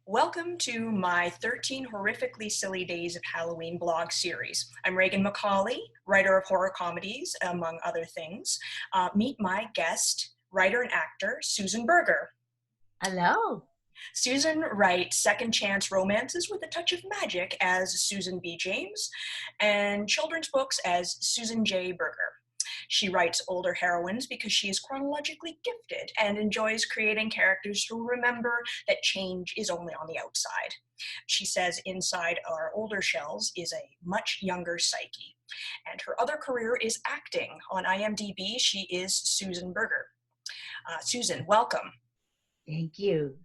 Welcome to my 13 Horrifically Silly Days of Halloween blog series. I'm Reagan McCauley, writer of horror comedies, among other things. Meet my guest, writer and actor, Susan Berger. Hello. Susan writes second chance romances with a touch of magic as Susan B. James, and children's books as Susan J. Berger. She writes older heroines because she is chronologically gifted and enjoys creating characters who remember that change is only on the outside. She says inside our older shells is a much younger psyche. And her other career is acting. On IMDb, she is Susan Berger. Susan, welcome. Thank you.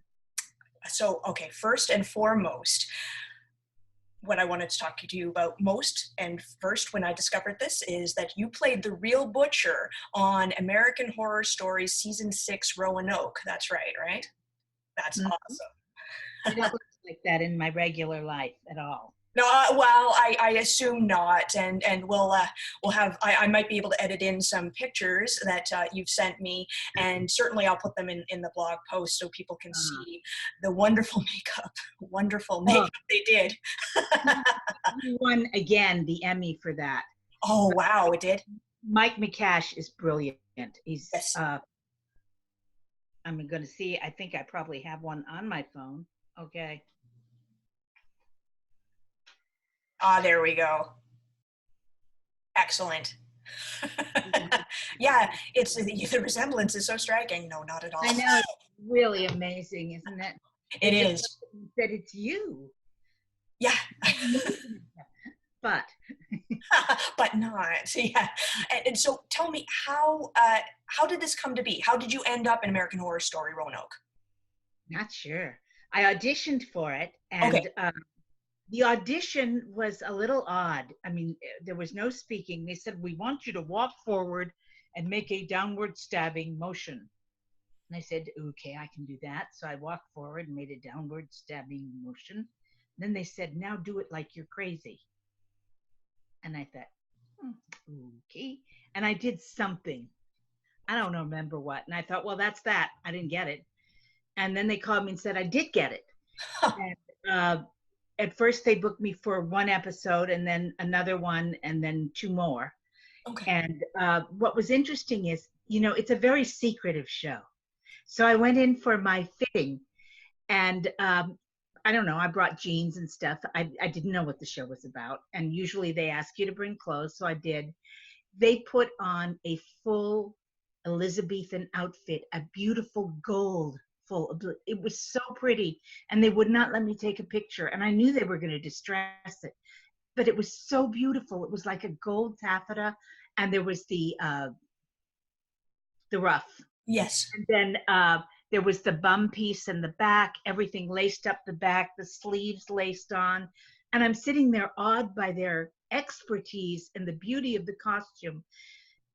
So, okay, first and foremost, what I wanted to talk to you about most and first when I discovered this is that you played the real butcher on American Horror Story Season 6 Roanoke. That's right? That's awesome. I don't look like that in my regular life at all. No, well, I assume not, and we'll have I might be able to edit in some pictures that you've sent me, and certainly I'll put them in the blog post so people can see the wonderful makeup they did. You won again the Emmy for that. Oh wow, it did. Mike McCash is brilliant. He's Yes. I'm going to see. I think I probably have one on my phone. Okay. There we go. Excellent. Yeah, it's the resemblance is so striking. No, not at all. I know, it's really amazing, isn't it? It is. That it's you. Yeah. But but not. Yeah. And so tell me how did this come to be? How did you end up in American Horror Story Roanoke? not sure. I auditioned for it, and Okay. The audition was a little odd. I mean, there was no speaking. They said, we want you to walk forward and make a downward stabbing motion. And I said, okay, I can do that. So I walked forward and made a downward stabbing motion. And then they said, now do it like you're crazy. And I thought, okay. And I did something. I don't remember what. And I thought, well, that's that. I didn't get it. And then they called me and said, I did get it. And, at first they booked me for one episode and then another one and then two more. Okay. And what was interesting is, it's a very secretive show. So I went in for my fitting and I don't know, I brought jeans and stuff. I didn't know what the show was about. And usually they ask you to bring clothes. So I did. They put on a full Elizabethan outfit, a beautiful gold. It was so pretty, and they would not let me take a picture, and I knew they were going to distress it, but it was so beautiful. It was like a gold taffeta, and there was the ruff. Yes. And then there was the bum piece in the back, everything laced up the back, the sleeves laced on, and I'm sitting there awed by their expertise and the beauty of the costume.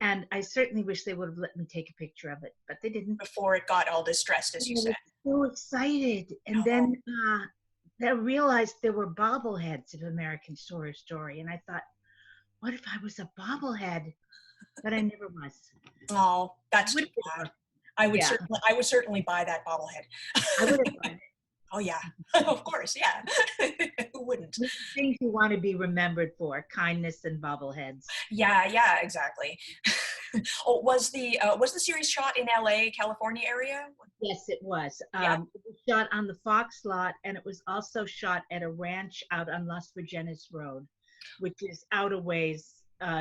And I certainly wish they would have let me take a picture of it, but they didn't. Before it got all distressed, as you said. I was so excited. And then I realized there were bobbleheads of American Horror Story. And I thought, what if I was a bobblehead? But I never was. Oh, that's too bad. I would certainly buy that bobblehead. I would have bought it. Oh yeah, of course, yeah. Who wouldn't? Things you want to be remembered for: kindness and bobbleheads. Yeah, exactly. Oh, was the series shot in LA, California area? Yes, it was. Yeah. It was shot on the Fox lot, and it was also shot at a ranch out on Las Virgenes Road, which is out a ways.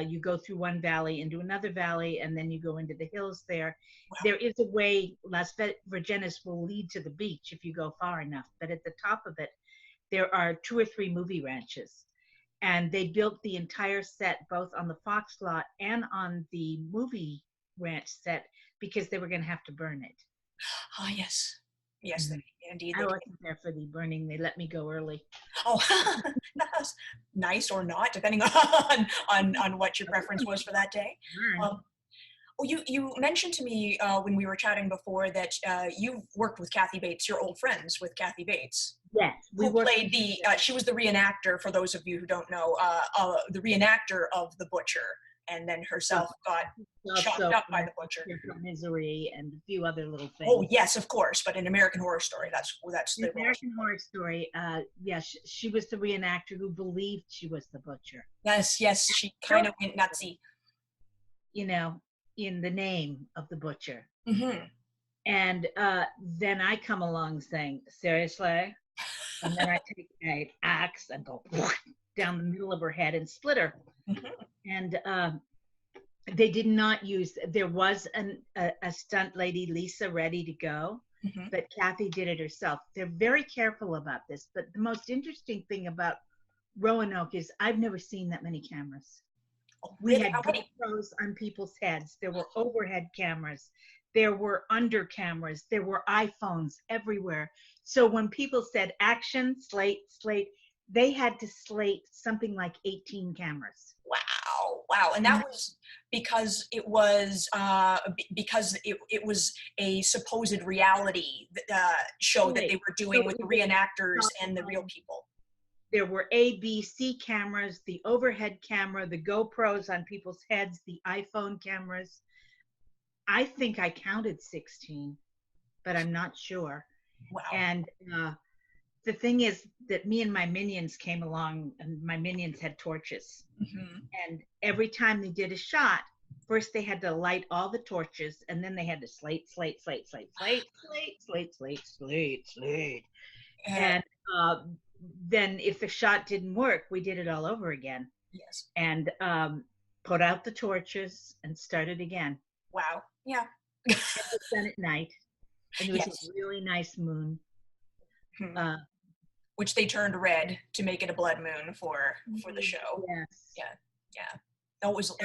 You go through one valley into another valley, and then you go into the hills there. Wow. There is a way Las Virgenes will lead to the beach if you go far enough, but at the top of it, there are 2 or 3 movie ranches. And they built the entire set both on the Fox lot and on the movie ranch set because they were going to have to burn it. Oh, yes. Yes, indeed. I wasn't there for the burning. They let me go early. Oh, that's nice or not, depending on what your preference was for that day. You mentioned to me when we were chatting before that you worked with Kathy Bates. You're old friends with Kathy Bates. Yes. Who played she was the reenactor, for those of you who don't know, the reenactor of the Butcher and then herself got chopped Also, up by the butcher. Misery and a few other little things. Oh yes, of course, but in American Horror Story, that's the American Horror Story. Yeah, she was the reenactor who believed she was the butcher. Yes, she kind of went nutsy. You know, in the name of the butcher. Mm-hmm. And then I come along saying, seriously? And then I take an axe and go down the middle of her head and split her. Mm-hmm. And they did not use, there was a stunt lady, Lisa, ready to go, Mm-hmm. but Kathy did it herself. They're very careful about this. But the most interesting thing about Roanoke is I've never seen that many cameras. Oh, We really? had GoPros on people's heads. There were overhead cameras. There were under cameras. There were iPhones everywhere. So when people said action, slate, they had to slate something like 18 cameras. Wow. And that was because it was it was a supposed reality show that they were doing with the reenactors and the real people. There were A, B, C cameras, the overhead camera, the GoPros on people's heads, the iPhone cameras. I think I counted 16, but I'm not sure. Wow. And the thing is that me and my minions came along, and my minions had torches. Mm-hmm. And every time they did a shot, first they had to light all the torches, and then they had to slate. And then if the shot didn't work, we did it all over again. Yes. And put out the torches and started again. Wow. Yeah. It was done at night, and it was a really nice moon. Hmm. Which they turned red to make it a blood moon for the show. Yes. Yeah. It was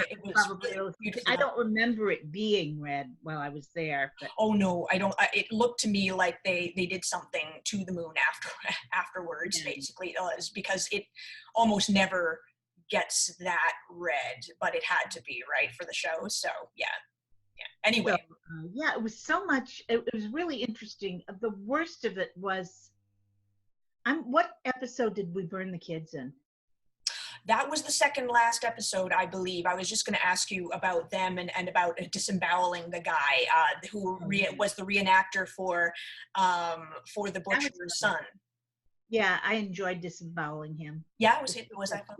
probably really beautiful. I don't remember it being red while I was there. But. Oh no, I don't. It looked to me like they did something to the moon afterwards. Basically, it was because it almost never gets that red, but it had to be right for the show. So yeah. Anyway, so, it was so much. It was really interesting. The worst of it was, what episode did we burn the kids in? That was the second last episode, I believe. I was just going to ask you about them and about disemboweling the guy who was the reenactor for the butcher's son. Yeah, I enjoyed disemboweling him. Yeah, was that fun?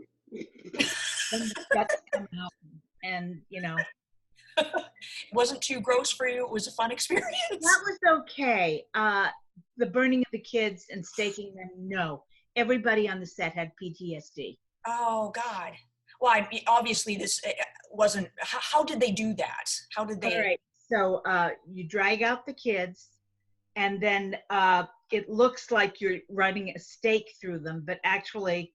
And it wasn't too gross for you. It was a fun experience. That was okay. The burning of the kids and staking them, no. Everybody on the set had PTSD. Oh, God. Well, obviously this wasn't, how did they do that? How did they? All right. So you drag out the kids, and then it looks like you're running a stake through them, but actually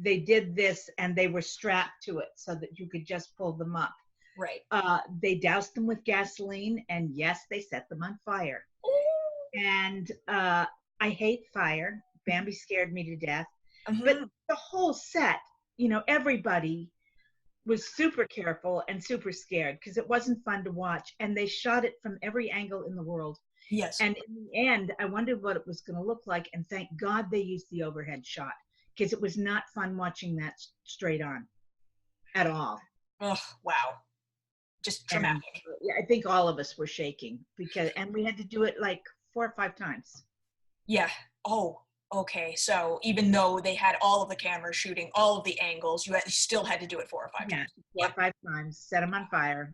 they did this and they were strapped to it so that you could just pull them up. Right. They doused them with gasoline, and yes, they set them on fire. Ooh. And I hate fire. Bambi scared me to death. Mm-hmm. But the whole set, everybody was super careful and super scared because it wasn't fun to watch. And they shot it from every angle in the world. Yes. And in the end, I wondered what it was going to look like. And thank God they used the overhead shot because it was not fun watching that straight on at all. Oh, wow. Just dramatic. And, I think all of us were shaking and we had to do it like 4 or 5 times. Yeah. Oh, okay. So even though they had all of the cameras shooting all of the angles, you still had to do it 4 or 5 times. 4 or 5 times. Set them on fire.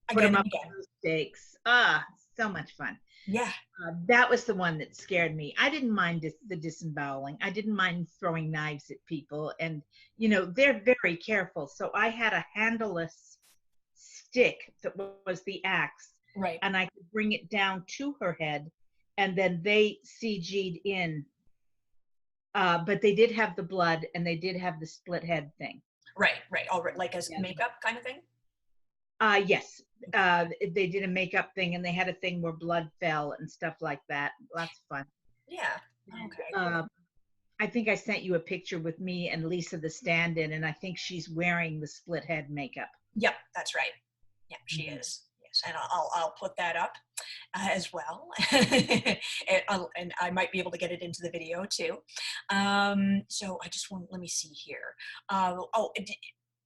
Put them up on those stakes. So much fun. Yeah. That was the one that scared me. I didn't mind the disemboweling. I didn't mind throwing knives at people. And, they're very careful. So I had a handleless stick that was the axe. Right. And I could bring it down to her head, and then they CG'd in. But they did have the blood, and they did have the split head thing. Right. All right. Like as makeup kind of thing? Yes. They did a makeup thing, and they had a thing where blood fell and stuff like that. Lots of fun. Yeah. Okay. I think I sent you a picture with me and Lisa the stand-in, and I think she's wearing the split head makeup. Yep, that's right. Yeah, she is. Yes, and I'll put that up as well, and I might be able to get it into the video too. So I just let me see here.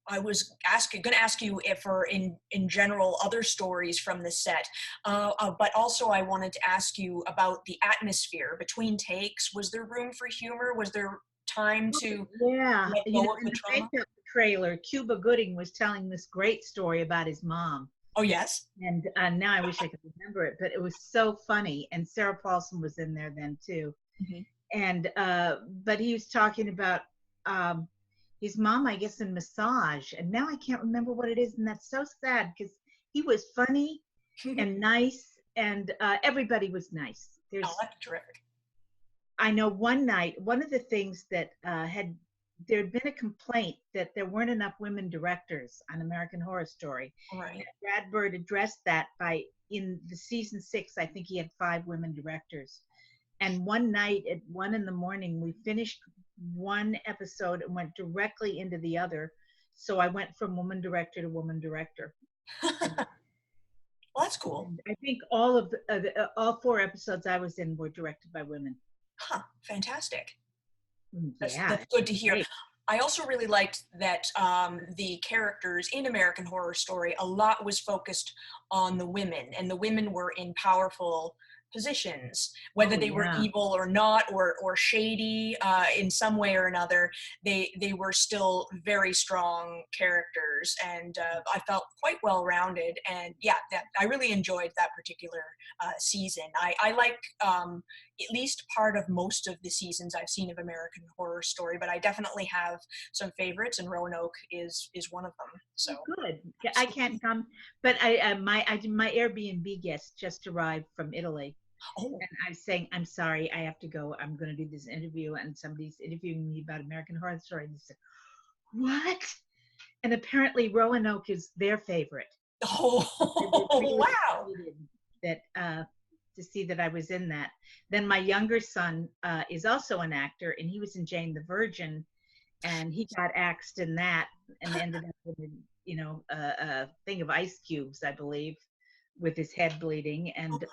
I was going to ask you if, or in general, other stories from the set, but also I wanted to ask you about the atmosphere between takes. Was there room for humor? Was there time to Yeah, let you know, go of in the the trauma? makeup trailer, Cuba Gooding was telling this great story about his mom. Oh, yes. And now I wish I could remember it, but it was so funny. And Sarah Paulson was in there then too. Hmm. And but he was talking about um, his mom, I guess, in massage, and now I can't remember what it is, and that's so sad because he was funny and nice, and everybody was nice. Oh, that's terrific. I know one night, one of the things that there'd been a complaint that there weren't enough women directors on American Horror Story. Right. And Brad Bird addressed that by in the season 6, I think he had 5 women directors. And one night at 1 in the morning, we finished one episode and went directly into the other. So I went from woman director to woman director. And, Well, that's cool. and I think all 4 episodes I was in were directed by women. Huh, fantastic. Yeah, That's good to hear. great. I also really liked that the characters in American Horror Story, a lot was focused on the women, and the women were in powerful positions, whether Oh they were yeah. evil or not, or shady in some way or another. They were still very strong characters, and I felt quite well rounded. And yeah, I really enjoyed that particular season. I like at least part of most of the seasons I've seen of American Horror Story, but I definitely have some favorites, and Roanoke is one of them. So Good. Yeah, I can't come, but my Airbnb guest just arrived from Italy, oh, and I'm saying I'm sorry, I have to go. I'm going to do this interview, and somebody's interviewing me about American Horror Story. And they said, "What?" And apparently Roanoke is their favorite. They were oh really wow. excited that to see that I was in that. Then my younger son is also an actor, and he was in Jane the Virgin, and he got axed in that, and ended up with a thing of ice cubes, I believe, with his head bleeding, and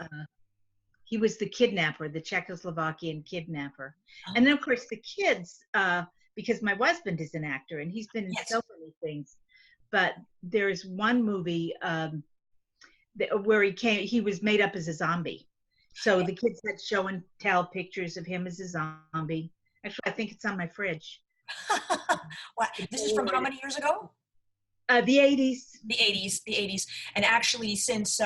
he was the kidnapper, the Czechoslovakian kidnapper. And then of course the kids, because my husband is an actor and he's been in Yes. so many things, but there's one movie where he was made up as a zombie. So the kids had show and tell pictures of him as a zombie. Actually, I think it's on my fridge. Wow. This is from how many years ago? The 80s. The 80s, the 80s. And actually, since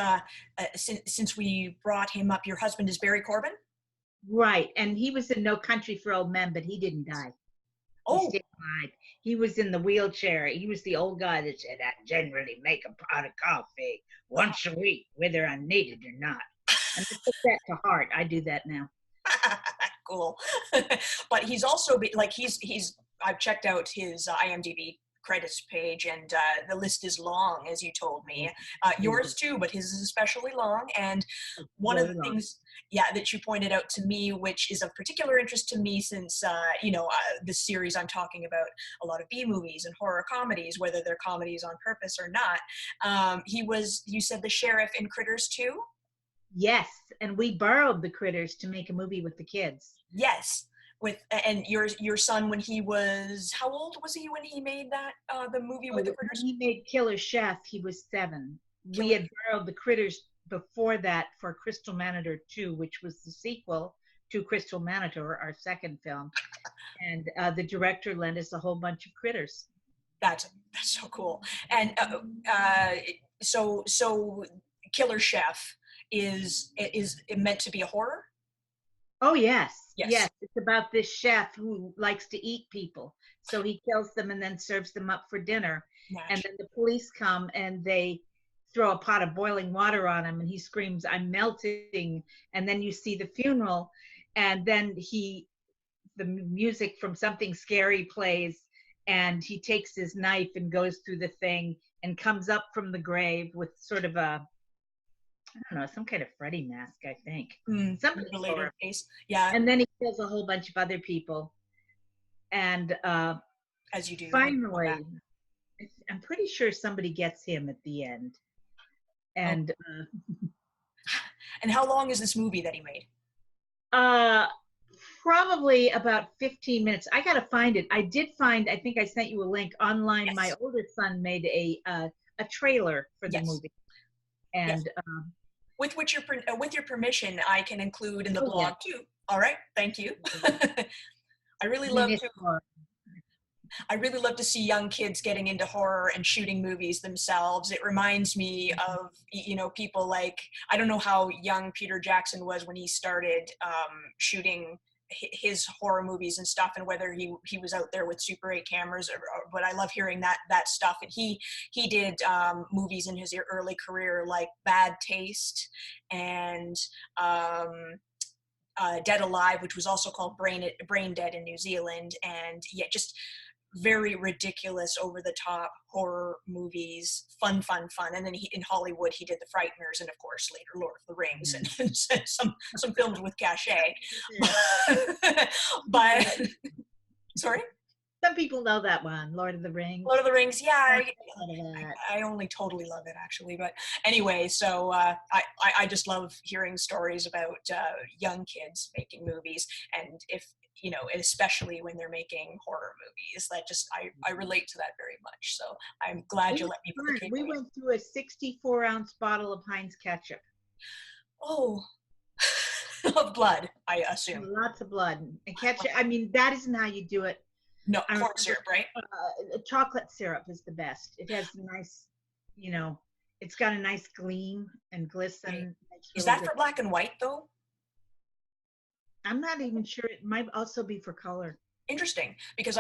we brought him up, your husband is Barry Corbin? Right. And he was in No Country for Old Men, but he didn't die. He Oh, stayed alive. He was in the wheelchair. He was the old guy that said, "I generally make a pot of coffee once a week, whether I'm needed or not." And I took that to heart. I do that now. cool. But he's also like he's I've checked out his IMDb credits page, and the list is long, as you told me. Yours too, but his is especially long. And one of the things, yeah, that you pointed out to me, which is of particular interest to me, since the series I'm talking about, a lot of B movies and horror comedies, whether they're comedies on purpose or not. You said the sheriff in Critters 2? Yes, and we borrowed the critters to make a movie with the kids. Yes. And your son, when he was, how old was he when he made that the movie with the critters? When he made Killer Chef, he was 7. We had borrowed the critters before that for Crystal Monitor 2, which was the sequel to Crystal Monitor, our second film. And the director lent us a whole bunch of critters. That's so cool. And so Killer Chef is it meant to be a horror? Oh yes. Yes. It's about this chef who likes to eat people. So he kills them and then serves them up for dinner. And then the police come and they throw a pot of boiling water on him and he screams, "I'm melting." And then you see the funeral, and then the music from Something Scary plays, and he takes his knife and goes through the thing and comes up from the grave with sort of a, I don't know, some kind of Freddy mask, I think. Something later case. Yeah. And then he kills a whole bunch of other people. And as you do. Finally, I'm pretty sure somebody gets him at the end. And and how long is this movie that he made? probably about 15 minutes. I got to find it. I did find, I think I sent you a link online. Yes. My oldest son made a trailer for the Yes. movie. Yes. And with your permission, I can include in the Oh, blog yeah. too. All right, thank you. I really love it's to. horror. I really love to see young kids getting into horror and shooting movies themselves. It reminds me of, you know, people like, I don't know how young Peter Jackson was when he started shooting his horror movies and stuff, and whether he was out there with Super 8 cameras, but I love hearing that stuff. And he did movies in his early career like Bad Taste and Dead Alive, which was also called Brain Dead in New Zealand, and yeah, just very ridiculous, over the top horror movies, fun. And then in Hollywood, he did The Frighteners, and of course later Lord of the Rings, and some films with cachet. But sorry. Some people know that one, Lord of the Rings. Lord of the Rings, yeah. I only totally love it, actually. But anyway, so I just love hearing stories about young kids making movies, and if, you know, especially when they're making horror movies, that just, I relate to that very much. So I'm glad you let me put the cake. We went through a 64-ounce bottle of Heinz ketchup. Oh, of blood, I assume. Lots of blood and ketchup. I mean, that isn't how you do it. No, corn syrup, right? Chocolate syrup is the best. It has a nice, you know, it's got a nice gleam and glisten. Right. Is really that good for black and white, though? I'm not even sure. It might also be for color. Interesting, because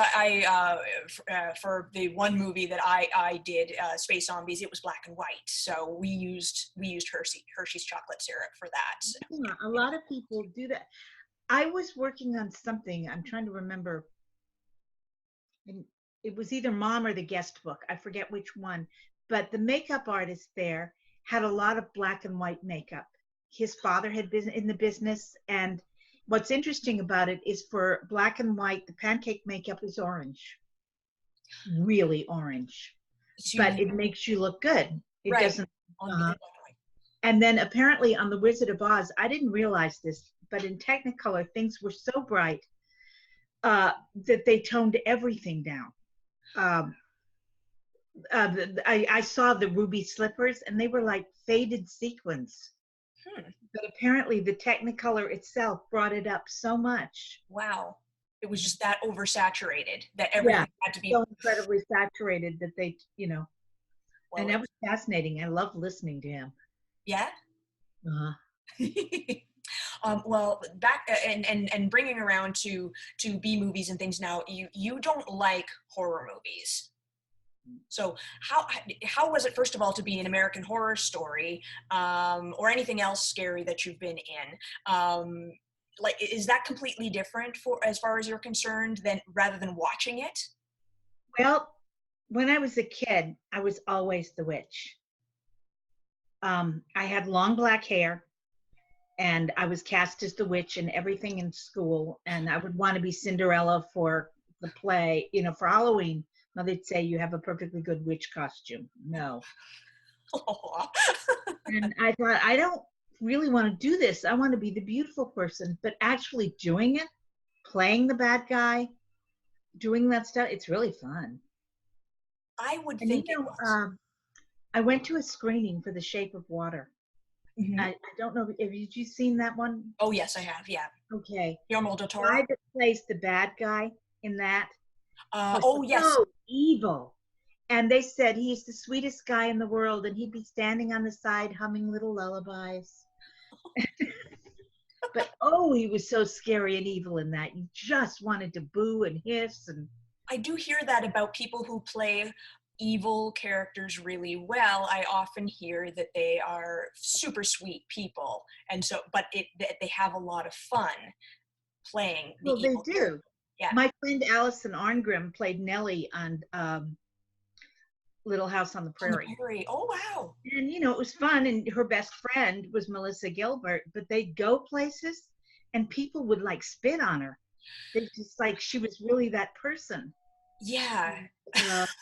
for the one movie that I did, Space Zombies, it was black and white. So we used Hershey's chocolate syrup for that. So. Yeah, a lot of people do that. I was working on something. I'm trying to remember. And it was either Mom or the Guest Book. I forget which one. But the makeup artist there had a lot of black and white makeup. His father had been in the business. And what's interesting about it is for black and white, the pancake makeup is orange. Really orange. But it makes you look good. It right. doesn't. And then apparently on The Wizard of Oz, I didn't realize this, but in Technicolor, things were so bright that they toned everything down. I saw the ruby slippers, and they were like faded sequins. But apparently the Technicolor itself brought it up so much. Wow. It was just that oversaturated that everything had to be so incredibly saturated that they, you know. Well, and that was fascinating. I loved listening to him. Yeah. Uh-huh. Well, back and bringing around to B movies and things now, you don't like horror movies. So how was it, first of all, to be an American Horror Story, or anything else scary that you've been in? Like, is that completely different for as far as you're concerned rather than watching it? Well, when I was a kid, I was always the witch. I had long black hair. And I was cast as the witch in everything in school. And I would want to be Cinderella for the play, you know, for Halloween. Now they'd say, you have a perfectly good witch costume. No. And I thought, I don't really want to do this. I want to be the beautiful person. But actually doing it, playing the bad guy, doing that stuff, it's really fun. I would think it was. I went to a screening for The Shape of Water. Mm-hmm. I don't know. Have you seen that one? Oh, yes, I have. Yeah. Okay. Guillermo del Toro. The guy that plays the bad guy in that. Yes. So evil. And they said he's the sweetest guy in the world, and he'd be standing on the side humming little lullabies. But he was so scary and evil in that. You just wanted to boo and hiss. And I do hear that about people who play evil characters really well. I often hear that they are super sweet people, and so, but they have a lot of fun playing the evil. They do. Yeah. My friend Allison Arngrim played Nellie on Little House on the Prairie. Oh, wow. And, you know, it was fun. And her best friend was Melissa Gilbert, but they'd go places and people would like spit on her. They just like, she was really that person. Yeah.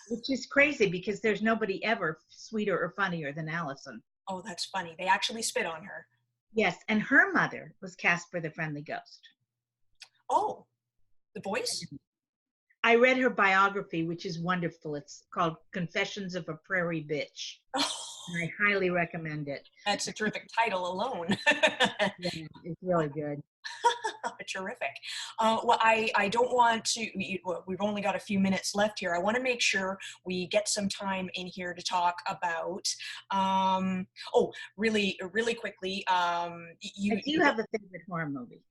Which is crazy because there's nobody ever sweeter or funnier than Allison. Oh, that's funny. They actually spit on her. Yes. And her mother was Casper the Friendly Ghost. Oh, The Voice? I read her biography, which is wonderful. It's called Confessions of a Prairie Bitch. And I highly recommend it. That's a terrific title alone. Yeah, it's really good. Terrific. Well, I don't want to, we've only got a few minutes left here. I want to make sure we get some time in here to talk about, really quickly. I do have a favorite horror movie.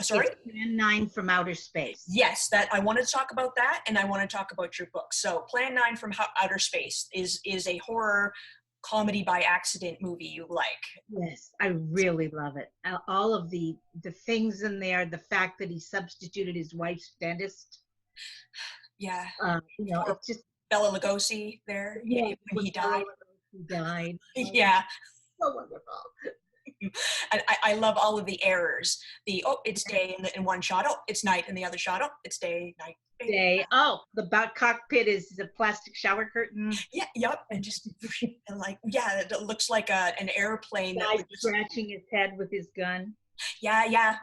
Sorry? It's Plan 9 from Outer Space. Yes, that I want to talk about that, and I want to talk about your book. So, Plan 9 from Outer Space is a horror comedy by accident movie you like. Yes, I really love it. All of the things in there, the fact that he substituted his wife's dentist. Yeah. It's just Bela Lugosi there, yeah, when he died. He died. Yeah. So wonderful. I love all of the errors. It's day in one shot. Oh, it's night in the other shot. Oh, it's day, night, day. Oh, the cockpit is a plastic shower curtain. Yeah, yep. And just and it looks like an airplane. Guy scratching his head with his gun. Yeah.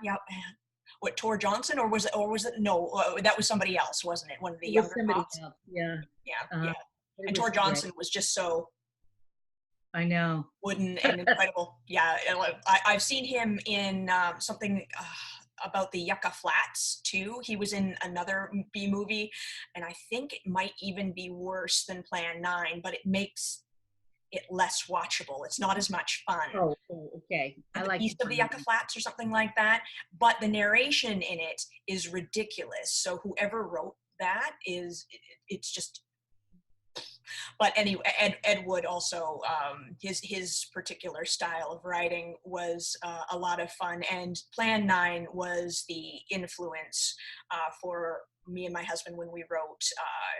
What, Tor Johnson, or was it? No, that was somebody else, wasn't it? One of the younger cops. Else. Yeah. Yeah. And Tor Johnson was just so. I know. Wooden and incredible. Yeah, I've seen him in something about the Yucca Flats too. He was in another B movie, and I think it might even be worse than Plan 9, but it makes it less watchable. It's not as much fun. Oh, okay. I like East of the Yucca Flats or something like that. But the narration in it is ridiculous. So whoever wrote that it's just. But anyway, Ed Wood also, his particular style of writing was a lot of fun, and Plan 9 was the influence for me and my husband when we wrote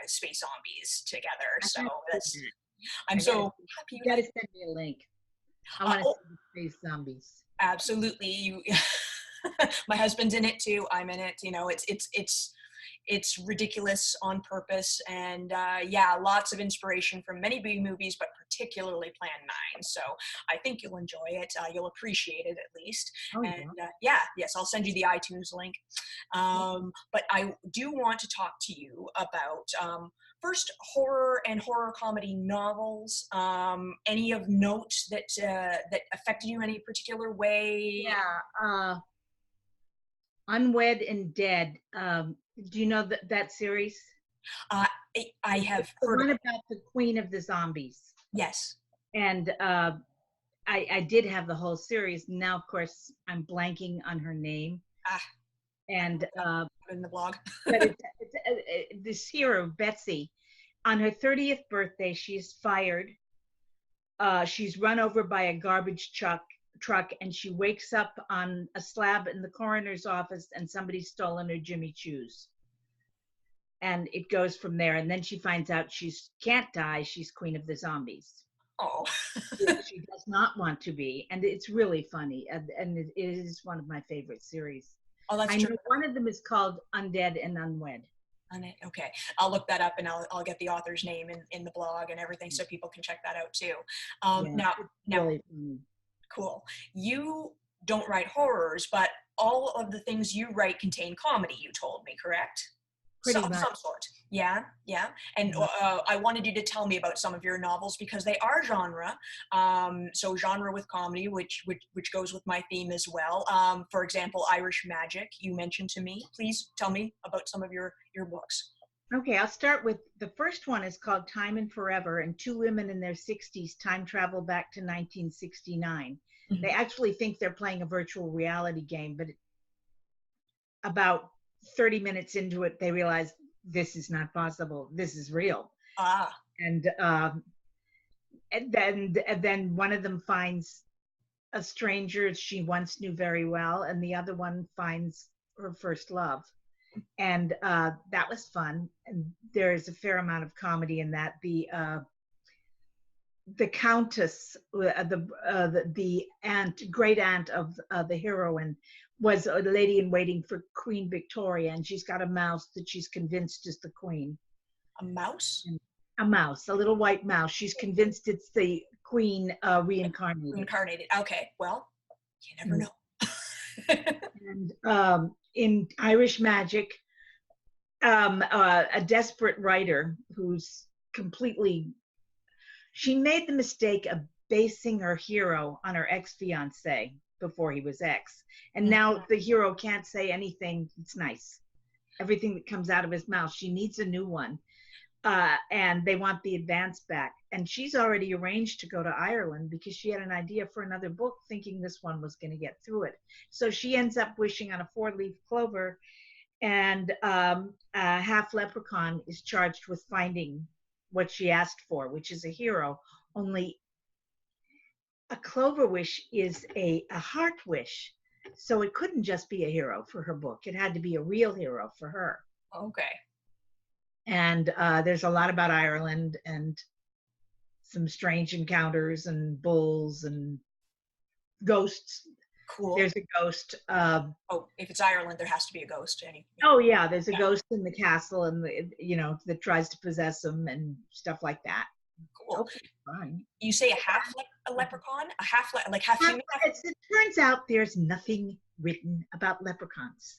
Space Zombies together. So I'm so happy. You gotta send me a link. I want to see Space Zombies. Absolutely, my husband's in it too. I'm in it. It's ridiculous on purpose, and lots of inspiration from many B movies, but particularly Plan 9. So I think you'll enjoy it. You'll appreciate it at least. Yes, I'll send you the iTunes link. But I do want to talk to you about first horror and horror comedy novels. Any of note that affected you in any particular way? Yeah. Unwed and Dead. Do you know that series? I have heard one about the Queen of the Zombies. Yes. And I did have the whole series. Now, of course, I'm blanking on her name. And in the blog. But it's this hero, Betsy. On her 30th birthday, she's fired. She's run over by a garbage truck, and she wakes up on a slab in the coroner's office, and somebody's stolen her Jimmy Choos. And it goes from there. And then she finds out she can't die. She's Queen of the Zombies. Oh. She does not want to be. And it's really funny. And it is one of my favorite series. Oh, that's true. Know one of them is called Undead and Unwed. Okay, I'll look that up, and I'll get the author's name in the blog and everything, so people can check that out too. Now, really cool. You don't write horrors, but all of the things you write contain comedy. You told me, correct? Some sort. Yeah. And I wanted you to tell me about some of your novels because they are genre. So genre with comedy, which goes with my theme as well. For example, Irish Magic, you mentioned to me. Please tell me about some of your books. Okay, I'll start with the first one is called Time and Forever, and two women in their 60s time travel back to 1969. Mm-hmm. They actually think they're playing a virtual reality game, but about 30 minutes into it, they realize this is not possible. This is real. And then one of them finds a stranger she once knew very well, and the other one finds her first love. And that was fun. And there's a fair amount of comedy in that. The countess, the great aunt of the heroine, was a lady in waiting for Queen Victoria, and she's got a mouse that she's convinced is the queen. A mouse? A mouse, a little white mouse. She's convinced it's the queen reincarnated. Reincarnated. Okay, well, you never know. And in Irish magic, a desperate writer who's completely, she made the mistake of basing her hero on her ex-fiance before he was ex. And now the hero can't say anything that's nice. Everything that comes out of his mouth, she needs a new one. And they want the advance back. And she's already arranged to go to Ireland because she had an idea for another book, thinking this one was going to get through it. So she ends up wishing on a 4-leaf clover, and a half leprechaun is charged with finding what she asked for, which is a hero. Only a clover wish is a heart wish. So it couldn't just be a hero for her book. It had to be a real hero for her. Okay. And there's a lot about Ireland and some strange encounters and bulls and ghosts. Cool. There's a ghost. Oh, if it's Ireland, there has to be a ghost. Oh yeah, there's a ghost in the castle, and that tries to possess them and stuff like that. Cool. Okay, fine. You say a leprechaun, like half human. It turns out there's nothing written about leprechauns.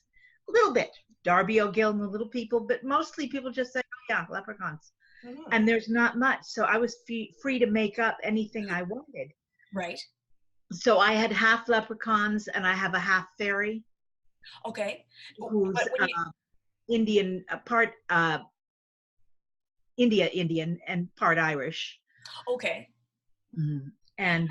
A little bit, Darby O'Gill and the Little People, but mostly people just say, oh, yeah, leprechauns. Mm-hmm. And there's not much, so I was free to make up anything I wanted. Right. So I had half leprechauns, and I have a half fairy. Okay. Who's Indian, part Indian, and part Irish. Okay. Mm-hmm. And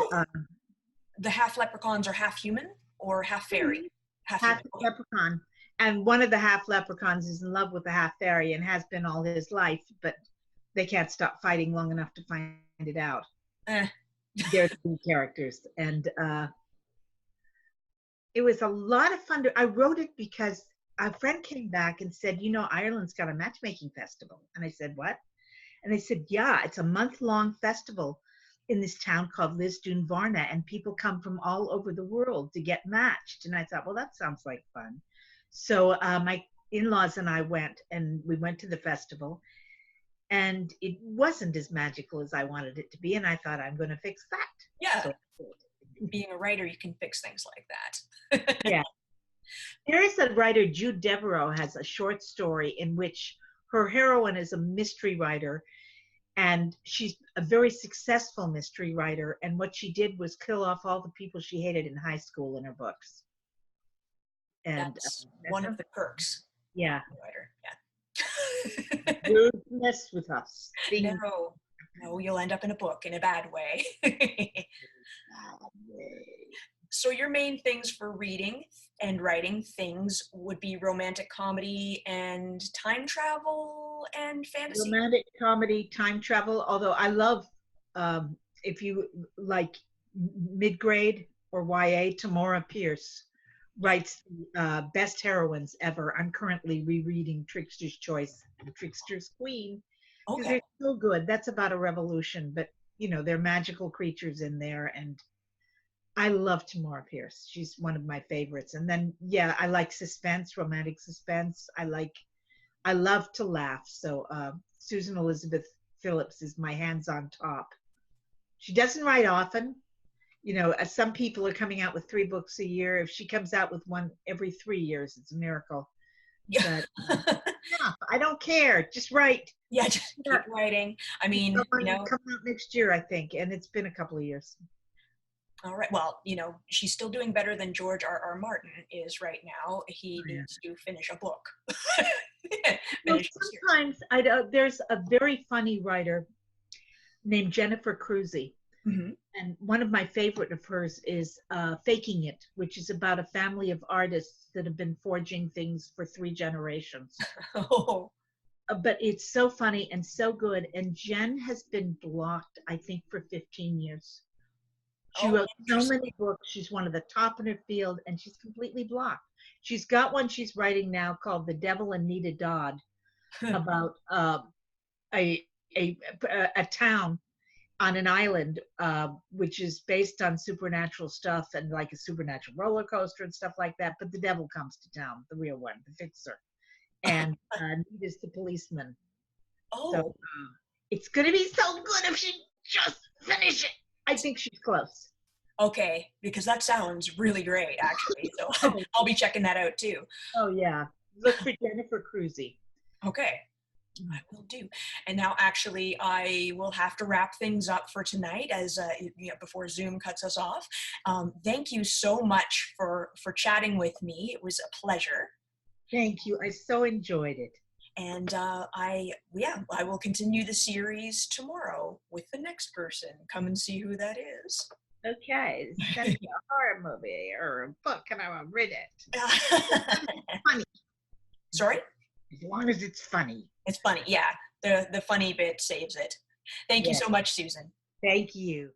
the half leprechauns are half human or half fairy? Half leprechaun. And one of the half leprechauns is in love with the half fairy and has been all his life, but they can't stop fighting long enough to find it out. They're two characters. And it was a lot of fun. I wrote it because a friend came back and said, Ireland's got a matchmaking festival. And I said, what? And they said, yeah, it's a month-long festival in this town called Lisdoonvarna, and people come from all over the world to get matched. And I thought, well, that sounds like fun. So my in-laws and I went, and we went to the festival, and it wasn't as magical as I wanted it to be, and I thought, I'm going to fix that. Yeah. So, being a writer, you can fix things like that. Yeah. There is a writer, Jude Devereaux, has a short story in which her heroine is a mystery writer, and she's a very successful mystery writer, and what she did was kill off all the people she hated in high school in her books. And that's one of the perks. Yeah. Writer. Yeah. Don't mess with us. No, you'll end up in a book in a bad way. So your main things for reading and writing things would be romantic comedy and time travel and fantasy. Romantic comedy, time travel, although I love, if you like mid-grade or YA, Tamora Pierce writes best heroines ever. I'm currently rereading Trickster's Choice and Trickster's Queen. Okay. They're so good. That's about a revolution, but they're magical creatures in there, and I love Tamora Pierce. She's one of my favorites. And then, yeah, I like suspense, romantic suspense. I love to laugh. So Susan Elizabeth Phillips is my hands on top. She doesn't write often. Some people are coming out with 3 books a year. If she comes out with one every 3 years, it's a miracle. Yeah. But I don't care. Just write. Yeah, just keep writing. I mean, coming out next year, I think, and it's been a couple of years. All right. Well, she's still doing better than George R.R. Martin is right now. He needs to finish a book. Sometimes there's a very funny writer named Jennifer Cruzy. Mm-hmm. And one of my favorite of hers is Faking It, which is about a family of artists that have been forging things for 3 generations. Oh. But it's so funny and so good. And Jen has been blocked, I think, for 15 years. She wrote so many books. She's one of the top in her field, and she's completely blocked. She's got one she's writing now called The Devil and Nita Dodd about a town on an island, which is based on supernatural stuff and like a supernatural roller coaster and stuff like that. But the devil comes to town, the real one, the fixer. And Nita's the policeman. Oh. So it's going to be so good if she just finish it. I think she's close. Okay, because that sounds really great, actually. So Oh, I'll be checking that out too. oh yeah. Look for Jennifer Cruzy. Okay, I will do. And now, actually, I will have to wrap things up for tonight, as before Zoom cuts us off. Thank you so much for chatting with me. It was a pleasure. Thank you. I so enjoyed it. And I will continue the series tomorrow with the next person. Come and see who that is. Okay, it's gonna be a horror movie or a book, and I will read it. Funny, Sorry? as long as it's funny. It's funny. Yeah, the funny bit saves it. Thank you Yeah. so much, Susan. Thank you.